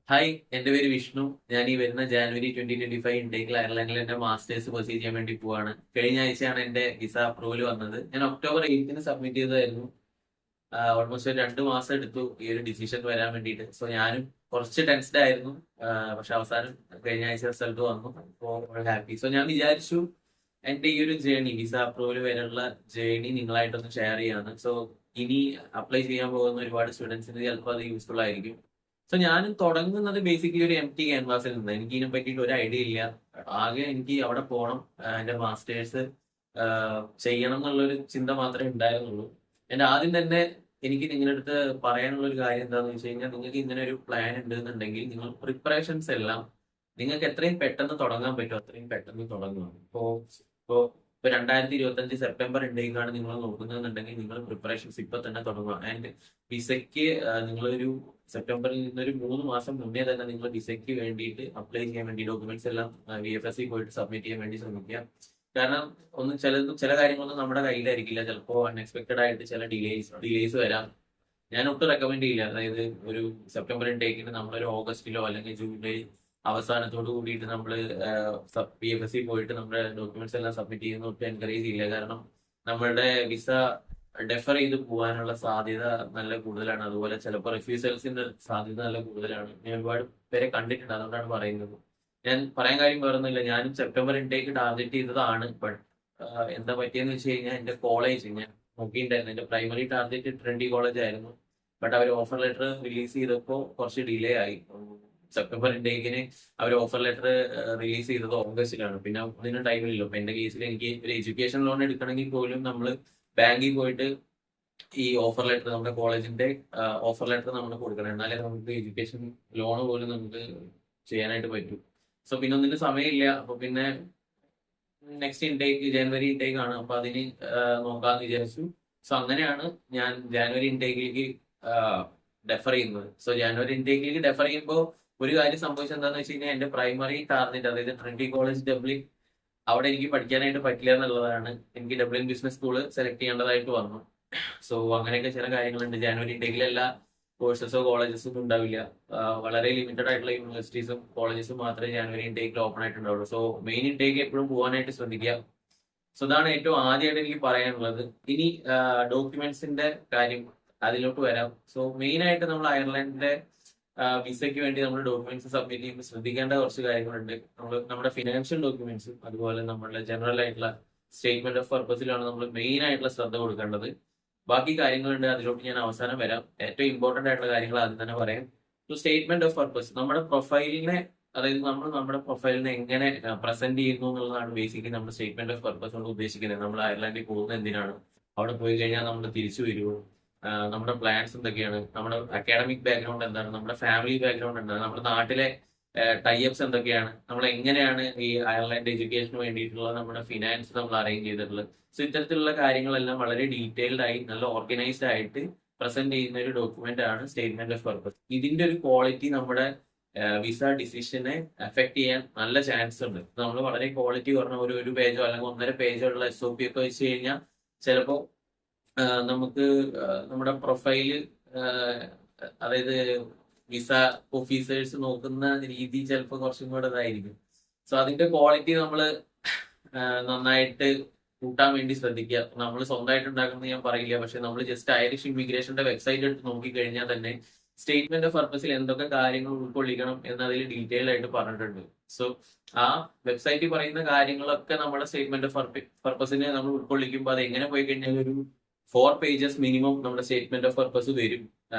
Hi, എന്റെ പേര് വിഷ്ണു. ഞാൻ ഈ വരുന്ന ജാനുവരി 2025 ഇൻടേക്കിൽ അയർലൻഡിൽ എന്റെ മാസ്റ്റേഴ്സ് പെർസീവ് ചെയ്യാൻ വേണ്ടി പോവാണ്. കഴിഞ്ഞ ആഴ്ചയാണ് എന്റെ വിസ അപ്രൂവൽ വന്നത്. ഞാൻ ഒക്ടോബർ 8 സബ്മിറ്റ് ചെയ്തതായിരുന്നു. ഓൾമോസ്റ്റ് ഒരു 2 മാസം എടുത്തു ഈ ഒരു ഡിസിഷൻ വരാൻ വേണ്ടിയിട്ട്. സോ ഞാനും കുറച്ച് ടെൻസ്ഡ് ആയിരുന്നു. പക്ഷെ അവസാനം കഴിഞ്ഞ ആഴ്ച റിസൾട്ട് വന്നു. അപ്പോൾ ഹാപ്പി. സോ ഞാൻ വിചാരിച്ചു എന്റെ ഈ ഒരു ജേണി, വിസ അപ്രൂവൽ വരെയുള്ള ജേണി നിങ്ങളായിട്ടൊന്ന് ഷെയർ ചെയ്യാണ്. സോ ഇനി അപ്ലൈ ചെയ്യാൻ പോകുന്ന ഒരുപാട് സ്റ്റുഡൻസിന് ചിലപ്പോൾ അത് യൂസ്ഫുൾ ആയിരിക്കും. സോ ഞാൻ തുടങ്ങുന്നത് ബേസിക്കലി ഒരു എം ടി ക്യാൻവാസിൽ നിന്ന്. എനിക്ക് ഇതിനെ പറ്റിയിട്ട് ഒരു ഐഡിയ ഇല്ല. ആകെ എനിക്ക് അവിടെ പോകണം, എന്റെ മാസ്റ്റേഴ്സ് ചെയ്യണം എന്നുള്ളൊരു ചിന്ത മാത്രമേ ഉണ്ടായിരുന്നുള്ളൂ. എന്റെ ആദ്യം തന്നെ എനിക്ക് നിങ്ങളുടെ അടുത്ത് പറയാനുള്ള ഒരു കാര്യം എന്താണെന്ന് വെച്ച് കഴിഞ്ഞാൽ, നിങ്ങൾക്ക് ഇങ്ങനെ ഒരു പ്ലാൻ ഉണ്ടെന്നുണ്ടെങ്കിൽ നിങ്ങൾ പ്രിപ്പറേഷൻസ് എല്ലാം നിങ്ങൾക്ക് എത്രയും പെട്ടെന്ന് തുടങ്ങാൻ പറ്റും അത്രയും പെട്ടെന്ന് തുടങ്ങുക. ഇപ്പൊ 2025 സെപ്റ്റംബർ ഇൻടേക്കാണ് നിങ്ങൾ നോക്കുന്നതെന്നുണ്ടെങ്കിൽ നിങ്ങൾ പ്രിപ്പറേഷൻസ് ഇപ്പൊ തന്നെ തുടങ്ങുക. ആൻഡ് വിസയ്ക്ക് നിങ്ങളൊരു സെപ്റ്റംബറിൽ നിന്നൊരു 3 മാസം മുന്നേ തന്നെ നിങ്ങൾ വിസയ്ക്ക് വേണ്ടിയിട്ട് അപ്ലൈ ചെയ്യാൻ വേണ്ടി ഡോക്യുമെന്റ്സ് എല്ലാം VFSC പോയിട്ട് സബ്മിറ്റ് ചെയ്യാൻ വേണ്ടി ശ്രമിക്കുക. കാരണം ചില കാര്യങ്ങളൊന്നും നമ്മുടെ കയ്യിലായിരിക്കില്ല. ചിലപ്പോൾ അൺഎക്സ്പെക്ടഡ് ആയിട്ട് ചില ഡിലേസ് വരാം. ഞാൻ ഒട്ടും റെക്കമെൻഡ് ചെയ്യില്ല. അതായത് ഒരു സെപ്റ്റംബർ ഇൻടേക്കിന് നമ്മളൊരു ഓഗസ്റ്റിലോ അല്ലെങ്കിൽ ജൂലൈ അവസാനത്തോട് കൂടിയിട്ട് നമ്മൾ VFSC പോയിട്ട് നമ്മുടെ ഡോക്യുമെന്റ്സ് എല്ലാം സബ്മിറ്റ് ചെയ്യുന്ന ഒട്ടും എൻകറേജ് ചെയ്യില്ല. കാരണം നമ്മളുടെ വിസ ഡെഫർ ചെയ്ത് പോകാനുള്ള സാധ്യത നല്ല കൂടുതലാണ്. അതുപോലെ ചിലപ്പോൾ റിഫ്യൂസൽസിന്റെ സാധ്യത നല്ല കൂടുതലാണ്. ഞാൻ ഒരുപാട് പേരെ കണ്ടിട്ടുണ്ട്, അതുകൊണ്ടാണ് പറയുന്നത്. ഞാൻ പറയാൻ കാര്യം വേറൊന്നുമില്ല. ഞാനും സെപ്റ്റംബർ ഇൻടേക്ക് ടാർഗറ്റ് ചെയ്തതാണ്. ബട്ട് എന്താ പറ്റിയെന്ന് വെച്ച് കഴിഞ്ഞാൽ എന്റെ കോളേജ് ഞാൻ നോക്കിയിട്ടുണ്ടായിരുന്നു. എന്റെ പ്രൈമറി ടാർഗറ്റ് ട്രെൻഡി കോളേജ് ആയിരുന്നു. ബട്ട് അവർ ഓഫർ ലെറ്റർ റിലീസ് ചെയ്തപ്പോൾ കുറച്ച് ഡിലേ ആയി. സെപ്റ്റംബർ ഇൻടേക്കിന് അവർ ഓഫർ ലെറ്റർ റിലീസ് ചെയ്തത് ഓഗസ്റ്റിലാണ്. പിന്നെ അതിന് ടൈമില്ലല്ലോ. അപ്പൊ എന്റെ കേസിൽ എനിക്ക് ഒരു എഡ്യൂക്കേഷൻ ലോൺ എടുക്കണമെങ്കിൽ പോലും നമ്മൾ ബാങ്കിൽ പോയിട്ട് ഈ ഓഫർ ലെറ്റർ, നമ്മുടെ കോളേജിന്റെ ഓഫർ ലെറ്റർ നമ്മൾ കൊടുക്കണം. എന്നാലേ നമുക്ക് എഡ്യൂക്കേഷൻ ലോൺ പോലും നമുക്ക് ചെയ്യാനായിട്ട് പറ്റൂ. സോ പിന്നെ ഒന്നിന് സമയമില്ല. അപ്പൊ പിന്നെ നെക്സ്റ്റ് ഇൻടേക്ക് ജനുവരി ഇൻടേക്ക് ആണ്. അപ്പൊ അതിന് നോക്കാന്ന് വിചാരിച്ചു. സോ അങ്ങനെയാണ് ഞാൻ ജാനുവരി ഇൻടേക്കിലേക്ക് ഡെഫർ ചെയ്യുന്നത്. സോ ജാനുവരി ഇൻടേക്കിലേക്ക് ഡെഫർ ചെയ്യുമ്പോൾ ഒരു കാര്യം സംഭവിച്ചത് എന്താണെന്ന് വെച്ച് കഴിഞ്ഞാൽ, എന്റെ പ്രൈമറി ടാർഗറ്റ്, അതായത് ട്രിനിറ്റി കോളേജ് ഡബ്ലിൻ, അവിടെ എനിക്ക് പഠിക്കാനായിട്ട് പറ്റില്ല എന്നുള്ളതാണ്. എനിക്ക് ഡബ്ലിൻ ബിസിനസ് സ്കൂള് സെലക്ട് ചെയ്യേണ്ടതായിട്ട് വന്നു. സോ അങ്ങനെയൊക്കെ ചില കാര്യങ്ങളുണ്ട്. ജാനുവരി ഇൻടേക്കിൽ എല്ലാ കോഴ്സസോ കോളേജസോ ഒന്നും ഉണ്ടാവില്ല. വളരെ ലിമിറ്റഡ് ആയിട്ടുള്ള യൂണിവേഴ്സിറ്റീസും കോളേജസും മാത്രമേ ജാനുവരി ഇൻടേക്കിൽ ഓപ്പൺ ആയിട്ടുണ്ടാവുള്ളൂ. സോ മെയിൻ ഇൻടേക്ക് എപ്പോഴും പോകാനായിട്ട് ശ്രദ്ധിക്കുക. സോ ഇതാണ് ഏറ്റവും ആദ്യമായിട്ട് എനിക്ക് പറയാനുള്ളത്. ഇനി ഡോക്യുമെന്റ്സിന്റെ കാര്യം അതിലോട്ട് വരാം. സോ മെയിൻ ആയിട്ട് നമ്മൾ അയർലൻഡിന്റെ വിസയ്ക്ക് വേണ്ടി നമ്മൾ ഡോക്യുമെന്റ്സ് സബ്മിറ്റ് ചെയ്യുമ്പോൾ ശ്രദ്ധിക്കേണ്ട കുറച്ച് കാര്യങ്ങളുണ്ട്. നമ്മുടെ ഫിനാൻഷ്യൽ ഡോക്യുമെന്റ്സും അതുപോലെ നമ്മുടെ ജനറൽ ആയിട്ടുള്ള സ്റ്റേറ്റ്മെന്റ് ഓഫ് പർപ്പസിലാണ് നമ്മൾ മെയിൻ ആയിട്ടുള്ള ശ്രദ്ധ കൊടുക്കേണ്ടത്. ബാക്കി കാര്യങ്ങളുണ്ട്, അതിലോട്ട് ഞാൻ അവസാനം വരാം. ഏറ്റവും ഇമ്പോർട്ടന്റ് ആയിട്ടുള്ള കാര്യങ്ങൾ ആദ്യം തന്നെ പറയാം. സ്റ്റേറ്റ്മെന്റ് ഓഫ് പർപ്പസ് നമ്മുടെ പ്രൊഫൈലിനെ, അതായത് നമ്മൾ നമ്മുടെ പ്രൊഫൈലിനെ എങ്ങനെ പ്രസന്റ് ചെയ്യുന്നു എന്നുള്ളതാണ് ബേസിക്കലി നമ്മുടെ സ്റ്റേറ്റ്മെന്റ് ഓഫ് പർപ്പസ് കൊണ്ട് ഉദ്ദേശിക്കുന്നത്. നമ്മൾ അയർലൻഡിൽ പോകുന്നത് എന്തിനാണ്, അവിടെ പോയി കഴിഞ്ഞാൽ നമ്മൾ തിരിച്ചു വരുമോ, നമ്മുടെ പ്ലാൻസ് എന്തൊക്കെയാണ്, നമ്മുടെ അക്കാഡമിക് ബാക്ക്ഗ്രൗണ്ട് എന്താണ്, നമ്മുടെ ഫാമിലി ബാക്ക്ഗ്രൗണ്ട് എന്താണ്, നമ്മുടെ നാട്ടിലെ ടൈപ്സ് എന്തൊക്കെയാണ്, നമ്മൾ എങ്ങനെയാണ് ഈ അയർലൻഡ് എഡ്യൂക്കേഷന് വേണ്ടിയിട്ടുള്ള നമ്മുടെ ഫിനാൻസ് നമ്മൾ അറേഞ്ച് ചെയ്തിട്ടുള്ളത്. സോ ഇത്തരത്തിലുള്ള കാര്യങ്ങളെല്ലാം വളരെ ഡീറ്റെയിൽഡ് ആയി നല്ല ഓർഗനൈസ്ഡ് ആയിട്ട് പ്രസന്റ് ചെയ്യുന്ന ഒരു ഡോക്യുമെന്റ് ആണ് സ്റ്റേറ്റ്മെന്റ് ഓഫ് പർപ്പസ്. ഇതിന്റെ ഒരു ക്വാളിറ്റി നമ്മുടെ വിസ ഡിസിഷനെ അഫക്ട് ചെയ്യാൻ നല്ല ചാൻസ് ഉണ്ട്. നമ്മൾ വളരെ ക്വാളിറ്റി കുറഞ്ഞ ഒരു പേജോ അല്ലെങ്കിൽ 1.5 പേജോ ഉള്ള SOP ഒക്കെ വെച്ച് കഴിഞ്ഞാൽ ചിലപ്പോൾ നമുക്ക് നമ്മുടെ പ്രൊഫൈല്, അതായത് വിസ ഓഫീസേഴ്സ് നോക്കുന്ന രീതി ചിലപ്പോൾ കുറച്ചും കൂടെ ഇതായിരിക്കും. സോ അതിന്റെ ക്വാളിറ്റി നമ്മൾ നന്നായിട്ട് കൂട്ടാൻ വേണ്ടി ശ്രദ്ധിക്കുക. നമ്മൾ സ്വന്തമായിട്ട് ഉണ്ടാക്കുന്നത് ഞാൻ പറയില്ല, പക്ഷെ നമ്മൾ ജസ്റ്റ് ഐറിഷ് ഇമിഗ്രേഷന്റെ വെബ്സൈറ്റ് എടുത്ത് നോക്കിക്കഴിഞ്ഞാൽ തന്നെ സ്റ്റേറ്റ്മെന്റ് ഓഫ് പർപ്പസിൽ എന്തൊക്കെ കാര്യങ്ങൾ ഉൾക്കൊള്ളിക്കണം എന്നതിൽ ഡീറ്റെയിൽ ആയിട്ട് പറഞ്ഞിട്ടുണ്ട്. സോ ആ വെബ്സൈറ്റിൽ പറയുന്ന കാര്യങ്ങളൊക്കെ നമ്മുടെ സ്റ്റേറ്റ്മെന്റ് ഓഫ് പർപ്പസിനെ നമ്മൾ ഉൾക്കൊള്ളിക്കുമ്പോൾ അത് എങ്ങനെ പോയി കഴിഞ്ഞാൽ ഒരു 4 പേജസ് മിനിമം നമ്മുടെ സ്റ്റേറ്റ്മെന്റ് ഓഫ് പർപ്പസ് വരും.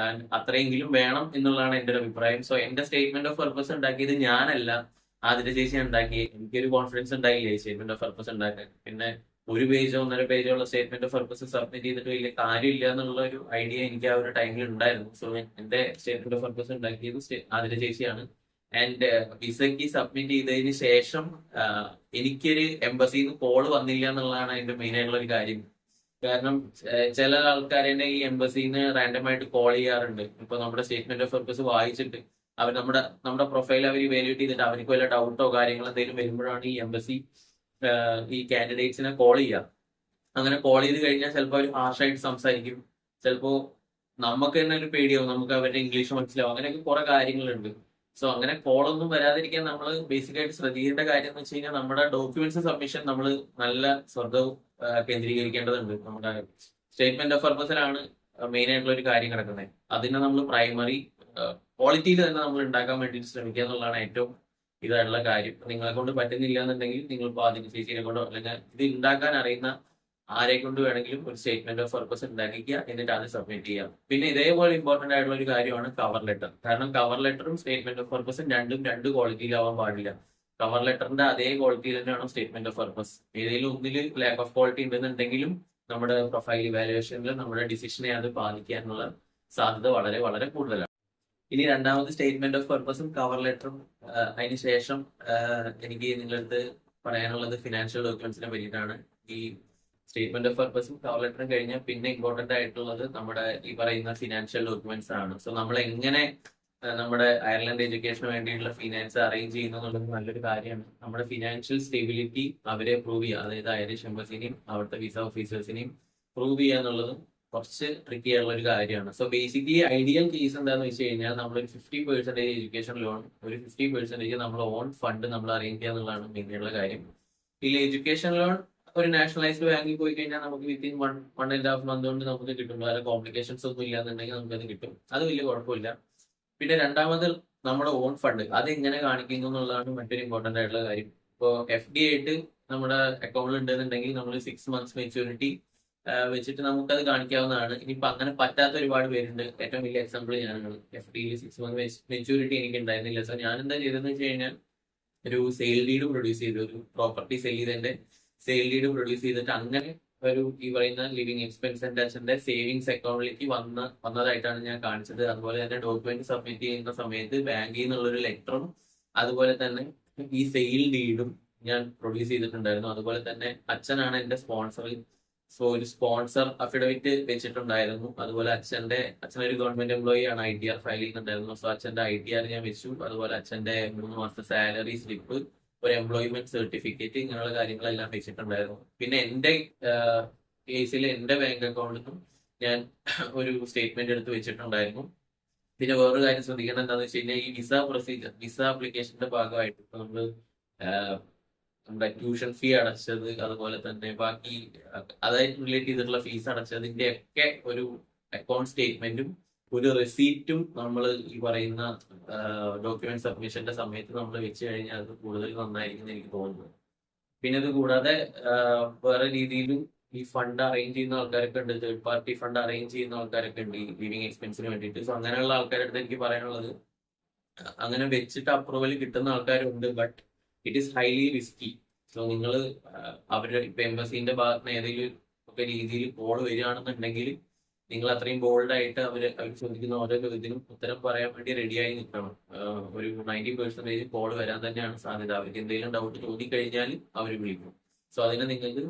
അത്രയെങ്കിലും വേണം എന്നുള്ളതാണ് എന്റെ ഒരു അഭിപ്രായം. സോ എന്റെ സ്റ്റേറ്റ്മെന്റ് ഓഫ് പർപ്പസ് ഉണ്ടാക്കിയത് ഞാനല്ല, ആദ്യത്തെ ചേച്ചി ഉണ്ടാക്കി. എനിക്കൊരു കോൺഫിഡൻസ് ഉണ്ടായില്ലേ സ്റ്റേറ്റ്മെന്റ് ഓഫ് പർപ്പസ് ഉണ്ടാക്കാൻ. പിന്നെ 1 പേജോ 1.5 പേജോ ഉള്ള സ്റ്റേറ്റ്മെന്റ് ഓഫ് പർപ്പസ് സബ്മിറ്റ് ചെയ്തിട്ട് വലിയ കാര്യമില്ല എന്നുള്ള ഒരു ഐഡിയ എനിക്ക് ആ ഒരു ടൈമിൽ ഉണ്ടായിരുന്നു. സോ എന്റെ സ്റ്റേറ്റ്മെന്റ് ഓഫ് പർപ്പസ് ഉണ്ടാക്കിയത് ആതിര ചേച്ചിയാണ്. ആൻഡ് വിസയ്ക്ക് സബ്മിറ്റ് ചെയ്തതിന് ശേഷം എനിക്കൊരു എംബസിന്ന് കോള് വന്നില്ല എന്നുള്ളതാണ് അതിന്റെ മെയിൻ ആയിട്ടുള്ള ഒരു കാര്യം. കാരണം ചില ആൾക്കാരെ ഈ എംബസിന്ന് റാൻഡം ആയിട്ട് കോൾ ചെയ്യാറുണ്ട്. ഇപ്പൊ നമ്മുടെ സ്റ്റേറ്റ്മെന്റ് ഓഫ് പർപ്പസ് വായിച്ചിട്ട് അവർ നമ്മുടെ പ്രൊഫൈൽ അവർ ഇവാലുവേറ്റ് ചെയ്തിട്ട് അവർക്ക് വല്ല ഡൗട്ടോ കാര്യങ്ങളോ എന്തെങ്കിലും വരുമ്പോഴാണ് ഈ എംബസി ഈ കാൻഡിഡേറ്റ്സിനെ കോൾ ചെയ്യുക. അങ്ങനെ കോൾ ചെയ്ത് കഴിഞ്ഞാൽ ചിലപ്പോൾ അവർ ഹാർഷായിട്ട് സംസാരിക്കും. ചിലപ്പോൾ നമുക്ക് തന്നെ ഒരു പേടിയാവും, നമുക്ക് അവരുടെ ഇംഗ്ലീഷ് മനസ്സിലാവും. അങ്ങനെയൊക്കെ കുറെ കാര്യങ്ങളുണ്ട്. സോ അങ്ങനെ കോളൊന്നും വരാതിരിക്കാൻ നമ്മൾ ബേസിക് ആയിട്ട് ശ്രദ്ധിക്കേണ്ട കാര്യം എന്ന് വെച്ച് കഴിഞ്ഞാൽ നമ്മുടെ ഡോക്യുമെന്റ്സ് സബ്മിഷൻ നമ്മൾ നല്ല ശ്രദ്ധ കേന്ദ്രീകരിക്കേണ്ടതുണ്ട്. നമ്മുടെ സ്റ്റേറ്റ്മെന്റ് ഓഫ് പർപ്പസിലാണ് മെയിൻ ആയിട്ടുള്ള ഒരു കാര്യം കിടക്കുന്നത്. അതിനെ നമ്മൾ പ്രൈമറി ക്വാളിറ്റിയിൽ തന്നെ നമ്മൾ ഉണ്ടാക്കാൻ വേണ്ടിയിട്ട് ശ്രമിക്കുക എന്നുള്ളതാണ് ഏറ്റവും ഇതായിട്ടുള്ള കാര്യം. നിങ്ങളെ കൊണ്ട് പറ്റുന്നില്ല എന്നുണ്ടെങ്കിൽ നിങ്ങൾ ആദ്യം ചേച്ചിയെ കൊണ്ടോ അല്ലെങ്കിൽ ഇത് ഉണ്ടാക്കാൻ അറിയുന്ന ആരെ കൊണ്ട് വേണമെങ്കിലും ഒരു സ്റ്റേറ്റ്മെന്റ് ഓഫ് പർപ്പസ് ഉണ്ടാക്കിക്കുക, എന്നിട്ട് അത് സബ്മിറ്റ് ചെയ്യാം. പിന്നെ ഇതേപോലെ ഇമ്പോർട്ടന്റ് ആയിട്ടുള്ള ഒരു കാര്യമാണ് കവർ ലെറ്റർ. കാരണം കവർ ലെറ്ററും സ്റ്റേറ്റ്മെന്റ് ഓഫ് പർപ്പസും രണ്ടും രണ്ട് ക്വാളിറ്റിയിലാവാൻ പാടില്ല. കവർ ലെറ്ററിന്റെ അതേ ക്വാളിറ്റിയിൽ തന്നെയാണ് സ്റ്റേറ്റ്മെന്റ് ഓഫ് പർപ്പസ്. ഏതെങ്കിലും ഒന്നിൽ ലാക്ക് ഓഫ് ക്വാളിറ്റി ഉണ്ടെന്നുണ്ടെങ്കിലും നമ്മുടെ പ്രൊഫൈൽ ഇവാലുവേഷനിൽ നമ്മുടെ ഡിസിഷനെ അത് ബാധിക്കാനുള്ള സാധ്യത വളരെ വളരെ കൂടുതലാണ്. ഇനി രണ്ടാമത് സ്റ്റേറ്റ്മെന്റ് ഓഫ് പർപ്പസും കവർ ലെറ്ററും അതിന് ശേഷം എനിക്ക് നിങ്ങളടുത്ത് പറയാനുള്ളത് ഫിനാൻഷ്യൽ ഡോക്യുമെന്റ്സിനെ പറ്റിയിട്ടാണ്. ഈ സ്റ്റേറ്റ്മെന്റ് ഓഫ് പർപ്പസും കവർ ലെറ്ററും കഴിഞ്ഞാൽ പിന്നെ ഇമ്പോർട്ടന്റ് ആയിട്ടുള്ളത് നമ്മുടെ ഈ പറയുന്ന ഫിനാൻഷ്യൽ ഡോക്യുമെന്റ്സ് ആണ്. സോ നമ്മൾ എങ്ങനെ നമ്മുടെ അയർലൻഡ് എഡ്യൂക്കേഷന് വേണ്ടിയിട്ടുള്ള ഫിനാൻസ് അറേഞ്ച് ചെയ്യുന്നു എന്നുള്ളത് നല്ലൊരു കാര്യമാണ്. നമ്മുടെ ഫിനാൻഷ്യൽ സ്റ്റെബിലിറ്റി അവരെ പ്രൂവ് ചെയ്യുക, അതായത് ഐറിഷ് എംബസിനെയും അവിടുത്തെ വിസ ഓഫീസേഴ്സിനെയും പ്രൂവ് ചെയ്യുക എന്നുള്ളതും കുറച്ച് ട്രിക്കി ആയിട്ടുള്ള ഒരു കാര്യമാണ്. സോ ബേസിക്കലി ഐഡിയൽ കേസ് എന്താണെന്ന് വെച്ച് കഴിഞ്ഞാൽ നമ്മളൊരു 50% എഡ്യൂക്കേഷൻ ലോൺ, ഒരു 50% നമ്മൾ ഓൺ ഫണ്ട് നമ്മൾ അറേഞ്ച് ചെയ്യുക എന്നുള്ളതാണ് മെയിനായിട്ടുള്ള കാര്യം. ഇതിൽ എഡ്യൂക്കേഷൻ ലോൺ ഒരു നാഷണലൈസ്ഡ് ബാങ്കിൽ പോയി കഴിഞ്ഞാൽ നമുക്ക് വിത്തിൻ 1.5 മന്ത് കൊണ്ട് നമുക്ക് കിട്ടും. വേറെ കോംപ്ലിക്കേഷൻസ് ഒന്നും ഇല്ലാന്നുണ്ടെങ്കിൽ നമുക്കത് കിട്ടും. അത് വലിയ കുഴപ്പമില്ല. പിന്നെ രണ്ടാമത് നമ്മുടെ ഓൺ ഫണ്ട് അത് എങ്ങനെ കാണിക്കുന്നു എന്നുള്ളതാണ് മറ്റൊരു ഇമ്പോർട്ടന്റ് ആയിട്ടുള്ള കാര്യം. ഇപ്പോൾ FD ആയിട്ട് നമ്മുടെ അക്കൗണ്ടിൽ ഉണ്ടെന്നുണ്ടെങ്കിൽ നമ്മൾ 6 months മെച്യൂരിറ്റി വെച്ചിട്ട് നമുക്കത് കാണിക്കാവുന്നതാണ്. ഇനിയിപ്പോ അങ്ങനെ പറ്റാത്ത ഒരുപാട് പേരുണ്ട്. ഏറ്റവും വലിയ എക്സാമ്പിൾ ഞാനാണ്. FDയിൽ 6 months മെച്യൂരിറ്റി എനിക്ക് ഉണ്ടായിരുന്നില്ല. സോ ഞാൻ എന്താ ചെയ്തതെന്ന് വെച്ച് കഴിഞ്ഞാൽ ഒരു സെയിൽ ഡീഡ് പ്രൊഡ്യൂസ് ചെയ്തു, ഒരു പ്രോപ്പർട്ടി സെയിൽ ചെയ്തതിന്റെ സെയിൽ ഡീഡ് പ്രൊഡ്യൂസ് ചെയ്തിട്ട് അങ്ങനെ ഒരു ഈ പറയുന്ന ലിവിങ് എക്സ്പെൻസ് എൻ്റെ അച്ഛൻ്റെ സേവിങ്സ് അക്കൗണ്ടിലേക്ക് വന്നതായിട്ടാണ് ഞാൻ കാണിച്ചത്. അതുപോലെ തന്നെ ഡോക്യുമെന്റ് സബ്മിറ്റ് ചെയ്യുന്ന സമയത്ത് ബാങ്കിൽ നിന്നുള്ളൊരു ലെറ്ററും അതുപോലെ തന്നെ ഈ സെയിൽ ഡീഡും ഞാൻ പ്രൊഡ്യൂസ് ചെയ്തിട്ടുണ്ടായിരുന്നു. അതുപോലെ തന്നെ അച്ഛനാണ് എൻ്റെ സ്പോൺസർ. സോ ഒരു സ്പോൺസർ അഫിഡവിറ്റ് വെച്ചിട്ടുണ്ടായിരുന്നു. അതുപോലെ അച്ഛനൊരു ഗവൺമെന്റ് എംപ്ലോയി ആണ്, ITR ഫയൽ ചെയ്യുന്നുണ്ടായിരുന്നു. സോ അച്ഛന്റെ ITR ഞാൻ വെച്ചു. അതുപോലെ അച്ഛന്റെ 3 മാസത്തെ സാലറി സ്ലിപ്പ്, ഒരു എംപ്ലോയ്മെന്റ് സർട്ടിഫിക്കറ്റ്, ഇങ്ങനെയുള്ള കാര്യങ്ങളെല്ലാം വെച്ചിട്ടുണ്ടായിരുന്നു. പിന്നെ എന്റെ കേസിൽ എന്റെ ബാങ്ക് അക്കൗണ്ടിൽ നിന്നും ഞാൻ ഒരു സ്റ്റേറ്റ്മെന്റ് എടുത്ത് വെച്ചിട്ടുണ്ടായിരുന്നു. പിന്നെ വേറൊരു കാര്യം ശ്രദ്ധിക്കണം എന്താണെന്ന് വെച്ച് കഴിഞ്ഞാൽ ഈ വിസ ആപ്ലിക്കേഷന്റെ ഭാഗമായിട്ട് ഇപ്പൊ നമ്മള് നമ്മുടെ ട്യൂഷൻ ഫീ അടച്ചത്, അതുപോലെ തന്നെ ബാക്കി അതായിട്ട് റിലേറ്റ് ചെയ്തിട്ടുള്ള ഫീസ് അടച്ചതിന്റെ ഒക്കെ ഒരു അക്കൗണ്ട് സ്റ്റേറ്റ്മെന്റും ഒരു റെസീപ്റ്റും നമ്മൾ ഈ പറയുന്ന ഡോക്യുമെന്റ് സബ്മിഷന്റെ സമയത്ത് നമ്മൾ വെച്ച് കഴിഞ്ഞാൽ അത് കൂടുതൽ നന്നായിരിക്കും എന്ന് എനിക്ക് തോന്നുന്നു. പിന്നെ ഇത് കൂടാതെ വേറെ രീതിയിലും ഈ ഫണ്ട് അറേഞ്ച് ചെയ്യുന്ന ആൾക്കാരൊക്കെ ഉണ്ട്, തേർഡ് പാർട്ടി ഫണ്ട് അറേഞ്ച് ചെയ്യുന്ന ആൾക്കാരൊക്കെ ഉണ്ട് ഈ ലിവിങ് എക്സ്പെൻസിന് വേണ്ടിയിട്ട്. സോ അങ്ങനെയുള്ള ആൾക്കാരുടെ അടുത്ത് എനിക്ക് പറയാനുള്ളത്, അങ്ങനെ വെച്ചിട്ട് അപ്രൂവൽ കിട്ടുന്ന ആൾക്കാരുണ്ട്, but it is highly risky. So നിങ്ങൾ അവരുടെ ഇപ്പൊ എംബസിന്റെ ഭാഗത്ത് നിന്ന് ഏതെങ്കിലും ഒക്കെ രീതിയിൽ കോൾ വരികയാണെന്നുണ്ടെങ്കിൽ നിങ്ങൾ അത്രയും ബോൾഡായിട്ട് അവർ ചോദിക്കുന്ന ഓരോ ചോദ്യത്തിനും ഉത്തരം പറയാൻ വേണ്ടി റെഡിയായി നിൽക്കണം. ഒരു 90% കോൾ വരാൻ തന്നെയാണ് സാധ്യത. അവർക്ക് എന്തെങ്കിലും ഡൗട്ട് തോന്നിക്കഴിഞ്ഞാൽ അവർ വിളിക്കും. സോ അതിനെ നിങ്ങൾക്ക്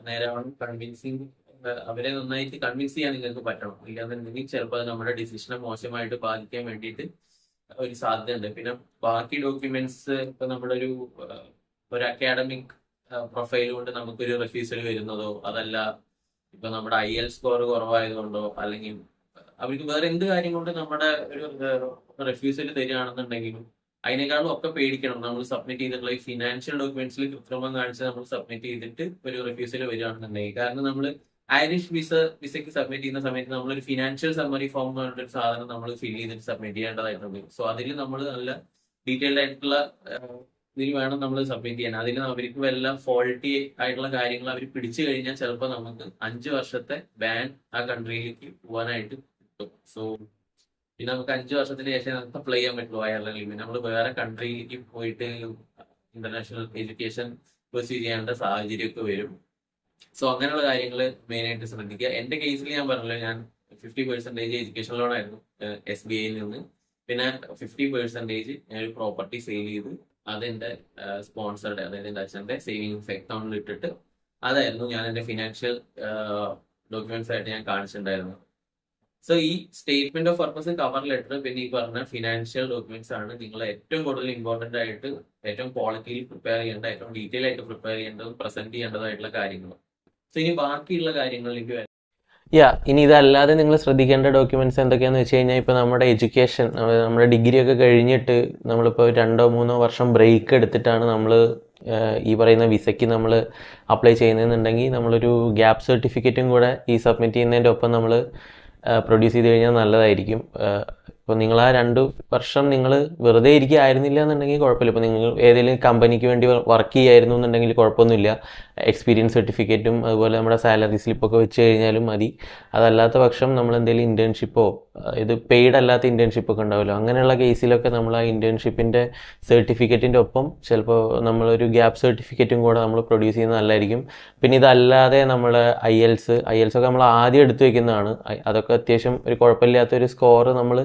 നേരാവണ്ണം കൺവിൻസിങ്, അവരെ നന്നായിട്ട് കൺവിൻസ് ചെയ്യാൻ നിങ്ങൾക്ക് പറ്റണം. ഇല്ലാന്നുണ്ടെങ്കിൽ ചിലപ്പോൾ അത് നമ്മുടെ ഡിസിഷനെ മോശമായിട്ട് ബാധിക്കാൻ വേണ്ടിയിട്ട് ഒരു സാധ്യത ഉണ്ട്. പിന്നെ ബാക്കി ഡോക്യുമെന്റ്സ് ഇപ്പൊ നമ്മുടെ ഒരു അക്കാഡമിക് പ്രൊഫൈൽ കൊണ്ട് നമുക്കൊരു റിഫ്യൂസൽ വരുന്നതോ, അതല്ല ഇപ്പൊ നമ്മുടെ IL സ്കോർ കുറവായതുകൊണ്ടോ, അല്ലെങ്കിൽ അവർക്ക് വേറെ എന്ത് കാര്യം കൊണ്ട് നമ്മുടെ ഒരു റിഫ്യൂസൽ തരികയാണെന്നുണ്ടെങ്കിലും അതിനേക്കാളും ഒക്കെ പേടിക്കണം. നമ്മൾ സബ്മിറ്റ് ചെയ്തിട്ടുള്ള ഈ ഫിനാൻഷ്യൽ ഡോക്യുമെന്റ്സിൽ കൃത്രിമം കാണിച്ച് നമ്മൾ സബ്മിറ്റ് ചെയ്തിട്ട് ഒരു റിഫ്യൂസൽ വരികയാണെന്നുണ്ടെങ്കിൽ, കാരണം നമ്മൾ ഐറിഷ് വിസയ്ക്ക് സബ്മിറ്റ് ചെയ്യുന്ന സമയത്ത് നമ്മളൊരു ഫിനാൻഷ്യൽ സമ്മറി ഫോം എന്ന് പറഞ്ഞൊരു സാധനം നമ്മൾ ഫിൽ ചെയ്തിട്ട് സബ്മിറ്റ് ചെയ്യേണ്ടതായിട്ടുണ്ട്. സോ അതിൽ നമ്മൾ നല്ല ഡീറ്റെയിൽഡ് ആയിട്ടുള്ള ഇതിൽ വേണം നമ്മൾ സബ്മിറ്റ് ചെയ്യാൻ. അതിൽ അവർക്ക് വല്ല ഫോൾട്ടി ആയിട്ടുള്ള കാര്യങ്ങൾ അവർ പിടിച്ചു കഴിഞ്ഞാൽ ചിലപ്പോൾ നമുക്ക് 5 വർഷത്തെ ബാൻ ആ കൺട്രിയിലേക്ക് പോകാനായിട്ട് കിട്ടും. സോ പിന്നെ നമുക്ക് 5 വർഷത്തിന് ശേഷം നമുക്ക് അപ്ലൈ ചെയ്യാൻ പറ്റുള്ളൂ അയർലൻഡിൽ. നമ്മൾ വേറെ കൺട്രിയിലേക്ക് പോയിട്ട് ഇന്റർനാഷണൽ എഡ്യൂക്കേഷൻ പെർസ്യൂ ചെയ്യേണ്ട സാഹചര്യമൊക്കെ വരും. സോ അങ്ങനെയുള്ള കാര്യങ്ങൾ മെയിനായിട്ട് ശ്രദ്ധിക്കുക. എന്റെ കേസിൽ ഞാൻ പറഞ്ഞല്ലോ, ഞാൻ 50% എഡ്യൂക്കേഷൻ ലോൺ ആയിരുന്നു SBIയിൽ നിന്ന്. പിന്നെ 50% ഞാൻ ഒരു പ്രോപ്പർട്ടി സെയിൽ ചെയ്തു. അതെന്റെ സ്പോൺസറുടെ, അതായത് എന്റെ അച്ഛന്റെ സേവിങ്സ് അക്കൗണ്ടിൽ ഇട്ടിട്ട് അതായിരുന്നു ഞാൻ എന്റെ ഫിനാൻഷ്യൽ ഡോക്യുമെന്റ്സ് ആയിട്ട് ഞാൻ കാണിച്ചിട്ടുണ്ടായിരുന്നത്. സോ ഈ statement of purpose, cover letter, പിന്നെ ഈ പറഞ്ഞ ഫിനാൻഷ്യൽ ഡോക്യുമെന്റ്സ് ആണ് നിങ്ങൾ ഏറ്റവും കൂടുതൽ ഇമ്പോർട്ടന്റ് ആയിട്ട് ഏറ്റവും ക്വാളിറ്റിയിൽ പ്രിപ്പയർ ചെയ്യേണ്ട, ഏറ്റവും ഡീറ്റെയിൽ ആയിട്ട് പ്രിപ്പയർ ചെയ്യേണ്ടതും പ്രസന്റ് ചെയ്യേണ്ടതായിട്ടുള്ള കാര്യങ്ങൾ. സോ ഇനി ബാക്കിയുള്ള കാര്യങ്ങളിലേക്ക് ഇനി ഇതല്ലാതെ നിങ്ങൾ ശ്രദ്ധിക്കേണ്ട ഡോക്യുമെൻറ്റ്സ് എന്തൊക്കെയാണെന്ന് വെച്ച് കഴിഞ്ഞാൽ ഇപ്പോൾ നമ്മുടെ എഡ്യൂക്കേഷൻ, നമ്മുടെ ഡിഗ്രി ഒക്കെ കഴിഞ്ഞിട്ട് നമ്മളിപ്പോൾ 2-3 വർഷം ബ്രേക്ക് എടുത്തിട്ടാണ് നമ്മൾ ഈ പറയുന്ന വിസയ്ക്ക് നമ്മൾ അപ്ലൈ ചെയ്യുന്നതെന്നുണ്ടെങ്കിൽ നമ്മളൊരു ഗ്യാപ്പ് സർട്ടിഫിക്കറ്റും കൂടെ ഈ സബ്മിറ്റ് ചെയ്യുന്നതിൻ്റെ ഒപ്പം നമ്മൾ പ്രൊഡ്യൂസ് ചെയ്ത് കഴിഞ്ഞാൽ നല്ലതായിരിക്കും. ഇപ്പോൾ നിങ്ങൾ ആ 2 വർഷം നിങ്ങൾ വെറുതെ ഇരിക്കുകയായിരുന്നില്ല എന്നുണ്ടെങ്കിൽ കുഴപ്പമില്ല. ഇപ്പോൾ നിങ്ങൾ ഏതെങ്കിലും കമ്പനിക്ക് വേണ്ടി വർക്ക് ചെയ്യായിരുന്നു എന്നുണ്ടെങ്കിൽ കുഴപ്പമൊന്നുമില്ല. എക്സ്പീരിയൻസ് സർട്ടിഫിക്കറ്റും അതുപോലെ നമ്മുടെ സാലറി സ്ലിപ്പൊക്കെ വെച്ച് കഴിഞ്ഞാലും മതി. അതല്ലാത്ത പക്ഷം നമ്മൾ എന്തെങ്കിലും ഇൻറ്റേൺഷിപ്പോ ഇത് പെയ്ഡ് അല്ലാത്ത ഇൻറ്റേൺഷിപ്പൊക്കെ ഉണ്ടാവുമല്ലോ, അങ്ങനെയുള്ള കേസിലൊക്കെ നമ്മൾ ആ ഇൻറ്റേൺഷിപ്പിൻ്റെ സർട്ടിഫിക്കറ്റിൻ്റെ ഒപ്പം ചിലപ്പോൾ നമ്മളൊരു ഗ്യാപ്പ് സർട്ടിഫിക്കറ്റും കൂടെ നമ്മൾ പ്രൊഡ്യൂസ് ചെയ്യുന്നത് നല്ലതായിരിക്കും. പിന്നെ ഇതല്ലാതെ നമ്മൾ IELTS ഒക്കെ നമ്മൾ ആദ്യം എടുത്തു വയ്ക്കുന്നതാണ്. അതൊക്കെ അത്യാവശ്യം ഒരു കുഴപ്പമില്ലാത്തൊരു സ്കോർ നമ്മൾ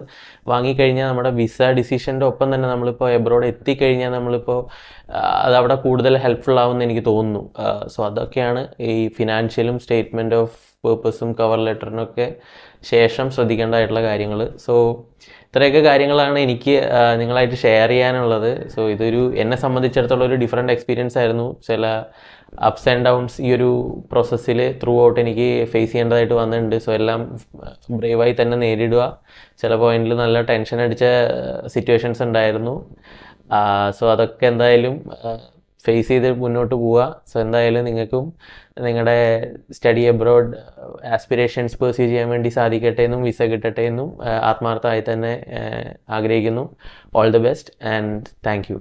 വാങ്ങിക്കഴിഞ്ഞാൽ നമ്മുടെ വിസ ഡിസിഷൻ്റെ ഒപ്പം തന്നെ നമ്മളിപ്പോൾ എബ്രോഡ് എത്തിക്കഴിഞ്ഞാൽ നമ്മളിപ്പോൾ അതവിടെ കൂടുതൽ ഹെൽപ്ഫുൾ ആവുമെന്ന് എനിക്ക് തോന്നുന്നു. സോ അതൊക്കെയാണ് ഈ ഫിനാൻഷ്യലും സ്റ്റേറ്റ്മെൻറ്റ് ഓഫ് പേർപ്പസും കവർ ലെറ്ററിനൊക്കെ ശേഷം ശ്രദ്ധിക്കേണ്ടതായിട്ടുള്ള കാര്യങ്ങൾ. സോ ഇത്രയൊക്കെ കാര്യങ്ങളാണ് എനിക്ക് നിങ്ങളായിട്ട് ഷെയർ ചെയ്യാനുള്ളത്. സോ ഇതൊരു എന്നെ സംബന്ധിച്ചിടത്തോളം ഒരു ഡിഫറെൻ്റ് എക്സ്പീരിയൻസ് ആയിരുന്നു. ചില അപ്സ് ആൻഡ് ഡൗൺസ് ഈ ഒരു പ്രോസസ്സിൽ ത്രൂ ഔട്ട് എനിക്ക് ഫേസ് ചെയ്യേണ്ടതായിട്ട് വന്നിട്ടുണ്ട്. സോ എല്ലാം ബ്രേവായി തന്നെ നേരിടുക. ചില പോയിന്റിൽ നല്ല ടെൻഷൻ അടിച്ച സിറ്റുവേഷൻസ് ഉണ്ടായിരുന്നു. സോ അതൊക്കെ എന്തായാലും ഫേസ് ചെയ്ത് മുന്നോട്ട് പോവുക. സോ എന്തായാലും നിങ്ങൾക്കും നിങ്ങളുടെ സ്റ്റഡി എബ്രോഡ് ആസ്പിറേഷൻസ് പെർസ്യൂ ചെയ്യാൻ വേണ്ടി സാധിക്കട്ടെ എന്നും വിസ കിട്ടട്ടെ എന്നും ആത്മാർത്ഥമായി തന്നെ ആഗ്രഹിക്കുന്നു. All the best and thank you.